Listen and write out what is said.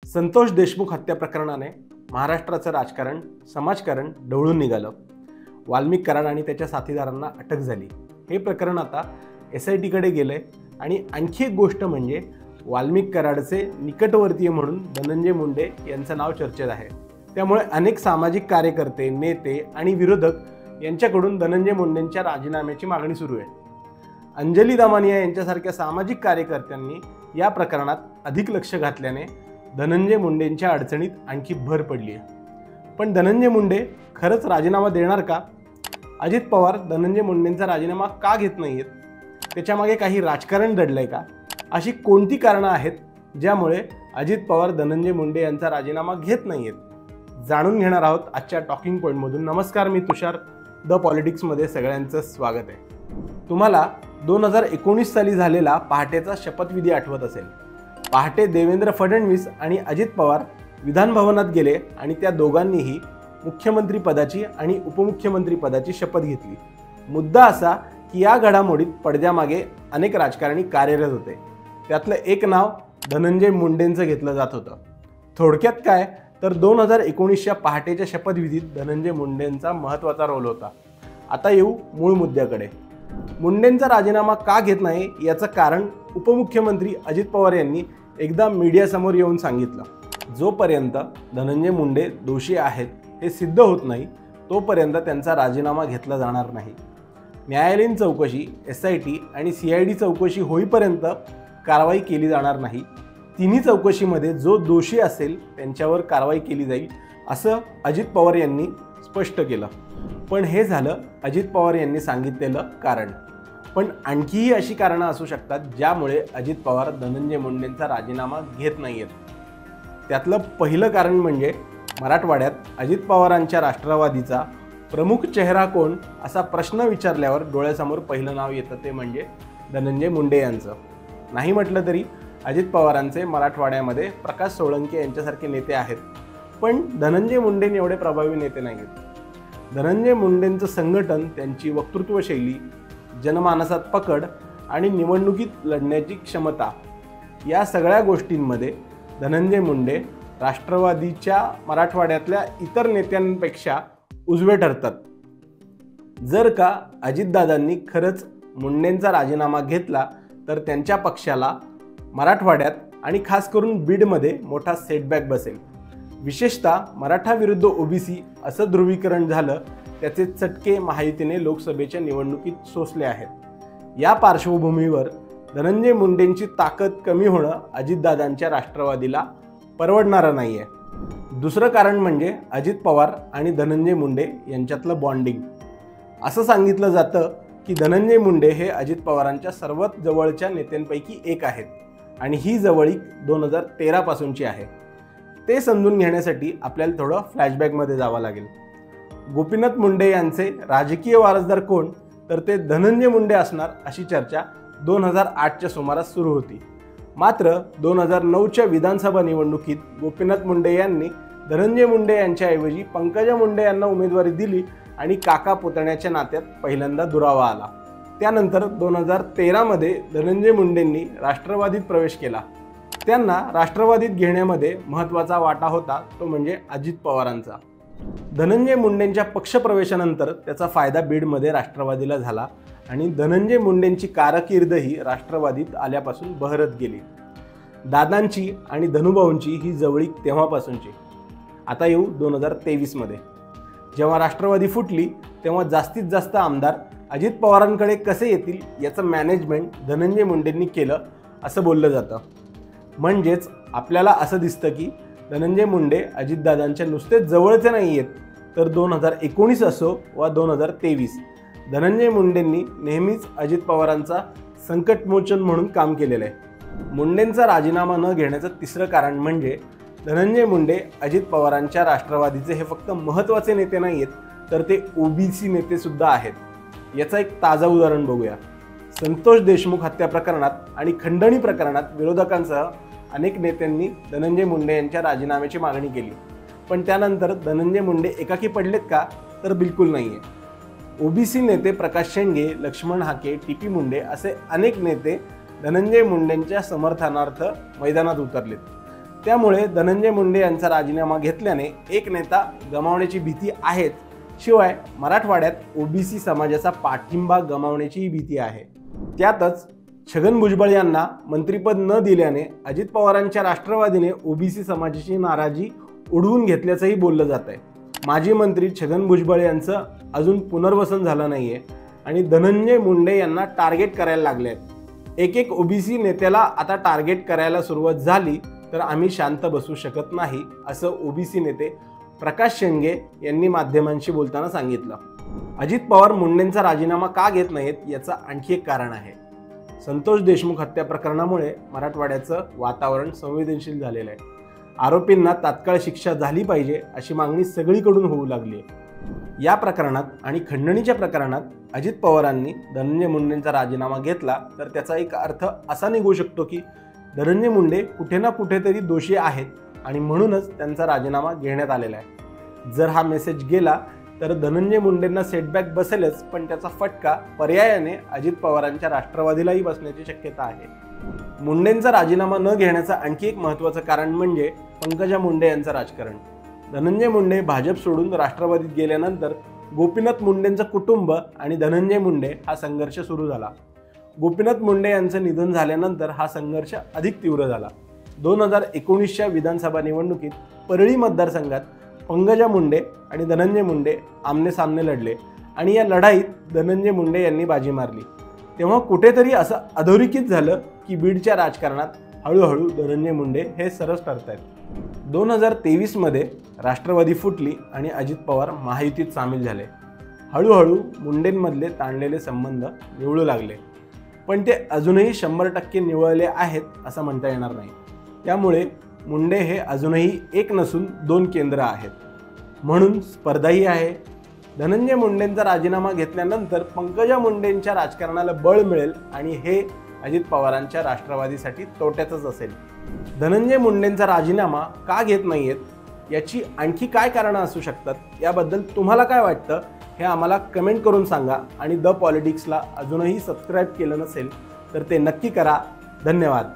संतोष देशमुख हत्या प्रकरणाने महाराष्ट्राचं राजकारण समाजकारण ढवळून निघालं। वाल्मिक कराड आणि त्याच्या साथीदारांना अटक झाली। हे प्रकरण आता SIT कडे गेले आणि आणखी एक गोष्ट म्हणजे वाल्मिक कराडचे निकटवर्तीय म्हणून धनंजय मुंडे यांचं नाव चर्चेत आहे। त्यामुळे अनेक सामाजिक कार्यकर्ते, नेते आणि विरोधक यांच्याकडून धनंजय मुंडेंच्या राजीनाम्याची मागणी सुरू आहे। अंजली दमानिया यांच्यासारख्या सामाजिक कार्यकर्त्यांनी या प्रकरणात अधिक लक्ष घातल्याने धनंजय मुंडेंच्या अडचणीत आणखी भर पडली आहे। पण धनंजय मुंडे खरंच राजीनामा देणार का? अजित पवार धनंजय मुंडेंचा राजीनामा का घेत नाहीत? त्याच्यामागे काही राजकारण दडलंय का? अशी कोणती कारणं आहेत ज्यामुळे अजित पवार धनंजय मुंडे यांचा राजीनामा घेत नाहीत? जाणून घेणार आहोत आजच्या टॉकिंग पॉइंटमधून। नमस्कार, मी तुषार, द पॉलिटिक्समध्ये सगळ्यांचं स्वागत आहे। तुम्हाला 2019 साली झालेला पहाटेचा शपथविधी आठवत असेल। पहाटे देवेंद्र फडणवीस आणि अजित पवार विधान भवनात गेले आणि त्या दोघांनीही मुख्यमंत्री पदाची आणि उपमुख्यमंत्री पदाची शपथ घेतली। मुद्दा असा की या घडामोडीत पडद्यामागे अनेक राजकारणी कार्यरत होते। त्यातलं एक नाव धनंजय मुंडेंचं घेतलं जात होतं। थोडक्यात काय तर 2019च्या पहाटेच्या शपथविधीत धनंजय मुंडेंचा महत्त्वाचा रोल होता। आता येऊ मूळ मुद्द्याकडे। मुंडेंचा राजीनामा का घेत नाही याचं कारण उपमुख्यमंत्री अजित पवार यांनी एकदा मीडियासमोर येऊन सांगितलं। जोपर्यंत धनंजय मुंडे दोषी आहेत हे सिद्ध होत नाही तोपर्यंत त्यांचा राजीनामा घेतला जाणार नाही। न्यायालयीन चौकशी, SIT आणि CID चौकशी होईपर्यंत कारवाई केली जाणार नाही। तिन्ही चौकशीमध्ये जो दोषी असेल त्यांच्यावर कारवाई केली जाईल असं अजित पवार यांनी स्पष्ट केलं। पण हे झालं अजित पवार यांनी सांगितलेलं कारण। पण आणखीही अशी कारणं असू शकतात ज्यामुळे अजित पवार धनंजय मुंडेंचा राजीनामा घेत नाहीत। त्यातलं पहिलं कारण म्हणजे मराठवाड्यात अजित पवारांच्या राष्ट्रवादीचा प्रमुख चेहरा कोण असा प्रश्न विचारल्यावर डोळ्यासमोर पहिलं नाव येतं ते म्हणजे धनंजय मुंडे यांचं। नाही म्हटलं तरी अजित पवारांचे मराठवाड्यामध्ये प्रकाश सोळंके यांच्यासारखे नेते आहेत, पण धनंजय मुंडे एवढे प्रभावी नेते नाहीत। धनंजय मुंडेंचं संघटन, त्यांची वक्तृत्वशैली, जनमानसात पकड आणि निवडणुकीत लढण्याची क्षमता या सगळ्या गोष्टींमध्ये धनंजय मुंडे राष्ट्रवादीच्या मराठवाड्यातल्या इतर नेत्यांपेक्षा उजवे ठरतात। जर का अजितदादांनी खरंच मुंडेंचा राजीनामा घेतला तर त्यांच्या पक्षाला मराठवाड्यात आणि खास करून बीडमध्ये मोठा सेटबॅक बसेल। विशेषतः मराठा विरुद्ध OBC असं ध्रुवीकरण झालं त्याचे चटके महायुतीने लोकसभेच्या निवडणुकीत सोसले आहेत। या पार्श्वभूमीवर धनंजय मुंडेंची ताकद कमी होणं अजितदादांच्या राष्ट्रवादीला परवडणारं नाहीये। दुसरं कारण म्हणजे अजित पवार आणि धनंजय मुंडे यांच्यातलं बॉन्डिंग। असं सांगितलं जातं की धनंजय मुंडे हे अजित पवारांच्या सर्वात जवळच्या नेत्यांपैकी एक आहेत आणि ही जवळीक 2013 पासूनची आहे। ते समजून घेण्यासाठी आपल्याला थोडं फ्लॅशबॅकमध्ये जावं लागेल। गोपीनाथ मुंडे यांचे राजकीय वारसदार कोण तर ते धनंजय मुंडे असणार अशी चर्चा 2008च्या सुमारास सुरू होती। मात्र 2009च्या विधानसभा निवडणुकीत गोपीनाथ मुंडे यांनी धनंजय मुंडे यांच्याऐवजी पंकजा मुंडे यांना उमेदवारी दिली आणि काका पुतण्याच्या नात्यात पहिल्यांदा दुरावा आला। त्यानंतर 2013 मध्ये धनंजय मुंडेंनी राष्ट्रवादीत प्रवेश केला। त्यांना राष्ट्रवादीत घेण्यामध्ये महत्त्वाचा वाटा होता तो म्हणजे अजित पवारांचा। धनंजय मुंडेंच्या पक्षप्रवेशानंतर त्याचा फायदा बीडमध्ये राष्ट्रवादीला झाला आणि धनंजय मुंडेंची कारकीर्दही राष्ट्रवादीत आल्यापासून बहरत गेली। दादांची आणि धनुभाऊंची ही जवळीक तेव्हापासूनची। आता येऊ 2023 मध्ये। जेव्हा राष्ट्रवादी फुटली तेव्हा जास्तीत जास्त आमदार अजित पवारांकडे कसे येतील याचं मॅनेजमेंट धनंजय मुंडेंनी केलं असं बोललं जातं। म्हणजेच आपल्याला असं दिसतं की धनंजय मुंडे अजितदादांच्या नुसते जवळचे नाही आहेत तर 2019 असो वा 2023 धनंजय मुंडेंनी नेहमीच अजित पवारांचा संकटमोचन म्हणून काम केलेलं आहे। मुंडेंचा राजीनामा न घेण्याचं तिसरं कारण म्हणजे धनंजय मुंडे अजित पवारांच्या राष्ट्रवादीचे हे फक्त महत्त्वाचे नेते नाही आहेत तर ते OBC नेते सुद्धा आहेत। याचं एक ताजं उदाहरण बघूया। संतोष देशमुख हत्या प्रकरणात आणि खंडणी प्रकरणात विरोधकांसह अनेक नेत्यांनी धनंजय मुंडे यांच्या राजीनाम्याची मागणी केली, पण त्यानंतर धनंजय मुंडे एकाकी पडलेत का तर बिलकुल नाहीये। OBC नेते प्रकाश शेंडगे, लक्ष्मण हाके, TP मुंडे असे अनेक नेते धनंजय मुंडेंच्या समर्थनार्थ मैदानात उतरलेत। त्यामुळे धनंजय मुंडे यांचा राजीनामा घेतल्याने एक नेता गमावण्याची भीती आहेच, शिवाय मराठवाड्यात ओबीसी समाजाचा पाठिंबा गमावण्याचीही भीती आहे। त्यातच छगन भुजबळ यांना मंत्रिपद न दिल्याने अजित पवारांच्या राष्ट्रवादीने ओबीसी समाजाची नाराजी उडवून घेतल्याचंही बोललं जात आहे। माजी मंत्री छगन भुजबळ यांचं अजून पुनर्वसन झालं नाहीये आणि धनंजय मुंडे यांना टार्गेट करायला लागले आहेत। एक ओबीसी नेत्याला आता टार्गेट करायला सुरुवात झाली तर आम्ही शांत बसू शकत नाही, असं ओबीसी नेते प्रकाश शेंडगे यांनी माध्यमांशी बोलताना सांगितलं। अजित पवार मुंडेंचा राजीनामा का घेत नाहीत याचं आणखी एक कारण आहे। संतोष देशमुख हत्या प्रकरणामुळे मराठवाड्याचं वातावरण संवेदनशील झालेलं आहे। आरोपींना तात्काळ शिक्षा झाली पाहिजे अशी मागणी सगळीकडून होऊ लागली आहे। या प्रकरणात आणि खंडणीच्या प्रकरणात अजित पवारांनी धनंजय मुंडेंचा राजीनामा घेतला तर त्याचा एक अर्थ असा निघू शकतो की धनंजय मुंडे कुठे ना कुठेतरी दोषी आहेत आणि म्हणूनच त्यांचा राजीनामा घेण्यात आलेला आहे। जर हा मेसेज गेला तर धनंजय मुंडेंना सेटबॅक बसेलच, पण त्याचा फटका पर्यायाने अजित पवारांच्या राष्ट्रवादीलाही बसण्याची शक्यता आहे। मुंडेंचा राजीनामा न घेण्याचं आणखी एक महत्त्वाचं कारण म्हणजे पंकजा मुंडे यांचं राजकारण। धनंजय मुंडे भाजप सोडून राष्ट्रवादीत गेल्यानंतर गोपीनाथ मुंडेंचं कुटुंब आणि धनंजय मुंडे हा संघर्ष सुरू झाला। गोपीनाथ मुंडे यांचं निधन झाल्यानंतर हा संघर्ष अधिक तीव्र झाला। 2019च्या विधानसभा निवडणुकीत परळी मतदारसंघात पंकजा मुंडे आणि धनंजय मुंडे आमने सामने लढले आणि या लढाईत धनंजय मुंडे यांनी बाजी मारली। तेव्हा कुठेतरी असं अधोरेखित झालं की बीडच्या राजकारणात हळूहळू धनंजय मुंडे हे सरस ठरतायत। 2023मध्ये राष्ट्रवादी फुटली आणि अजित पवार महायुतीत सामील झाले। हळूहळू मुंडेंमधले ताणलेले संबंध निवळू लागले, पण ते अजूनही 100% निवळले आहेत असं म्हणता येणार नाही। त्यामुळे मुंडे हे अजूनही एक नसून दोन केंद्र आहेत, म्हणून स्पर्धाही आहे। धनंजय मुंडेंचा राजीनामा घेतल्यानंतर पंकजा मुंडेंच्या राजकारणाला बळ मिळेल आणि हे अजित पवारांच्या राष्ट्रवादीसाठी तोट्याचंच असेल। धनंजय मुंडेंचा राजीनामा का घेत नाहीयेत याची आणखी काय कारणं असू शकतात याबद्दल तुम्हाला काय वाटतं हे आम्हाला कमेंट करून सांगा आणि द पॉलिटिक्सला अजूनही सबस्क्राईब केलं नसेल तर ते नक्की करा। धन्यवाद।